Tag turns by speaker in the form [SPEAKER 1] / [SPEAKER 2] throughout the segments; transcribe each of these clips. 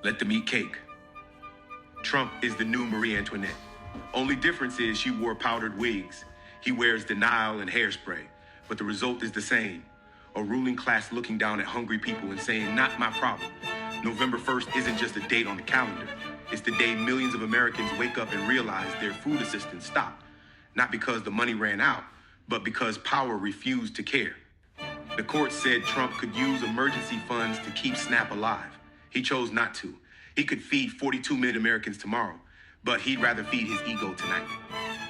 [SPEAKER 1] Let them eat cake. Trump is the new Marie Antoinette. Only difference is she wore powdered wigs. He wears denial and hairspray. But the result is the same. A ruling class looking down at hungry people and saying, not my problem. November 1st isn't just a date on the calendar. It's the day millions of Americans wake up and realize their food assistance stopped. Not because the money ran out, but because power refused to care. The court said Trump could use emergency funds to keep SNAP alive. He chose not to. He could feed 42 million Americans tomorrow, but he'd rather feed his ego tonight.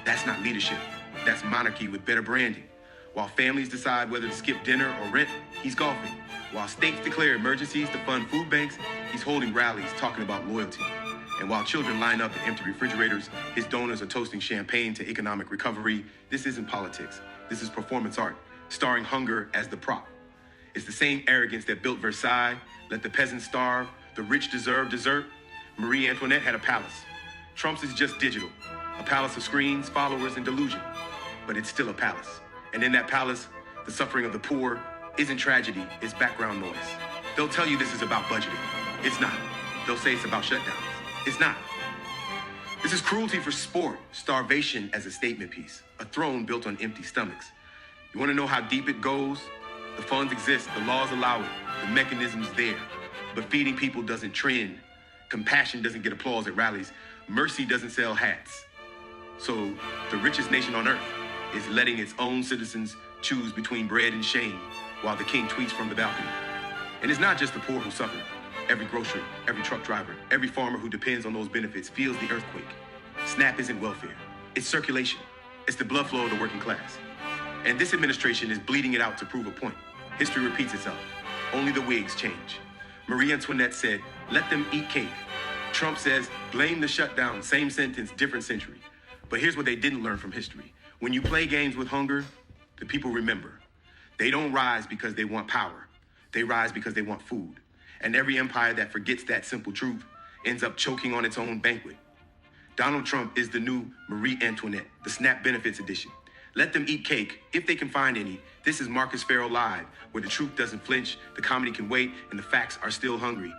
[SPEAKER 1] That's not leadership. That's monarchy with better branding. While families decide whether to skip dinner or rent, he's golfing. While states declare emergencies to fund food banks, he's holding rallies talking about loyalty. And while children line up at empty refrigerators, his donors are toasting champagne to economic recovery. This isn't politics. This is performance art, starring hunger as the prop. It's the same arrogance that built Versailles, let the peasants starve, the rich deserve dessert. Marie Antoinette had a palace. Trump's is just digital, a palace of screens, followers, and delusion. But it's still a palace. And in that palace, the suffering of the poor isn't tragedy, it's background noise. They'll tell you this is about budgeting. It's not. They'll say it's about shutdowns. It's not. This is cruelty for sport, starvation as a statement piece, a throne built on empty stomachs. You want to know how deep it goes? The funds exist, the laws allow it, the mechanism's there. But feeding people doesn't trend. Compassion doesn't get applause at rallies. Mercy doesn't sell hats. So the richest nation on earth is letting its own citizens choose between bread and shame while the king tweets from the balcony. And it's not just the poor who suffer. Every grocer, every truck driver, every farmer who depends on those benefits feels the earthquake. SNAP isn't welfare. It's circulation. It's the blood flow of the working class. And this administration is bleeding it out to prove a point. History repeats itself. Only the wigs change. Marie Antoinette said, let them eat cake. Trump says, blame the shutdown. Same sentence, different century. But here's what they didn't learn from history. When you play games with hunger, the people remember. They don't rise because they want power. They rise because they want food. And every empire that forgets that simple truth ends up choking on its own banquet. Donald Trump is the new Marie Antoinette, the SNAP benefits edition. Let them eat cake, if they can find any. This is Marcus Farrow Live, where the truth doesn't flinch, the comedy can wait, and the facts are still hungry.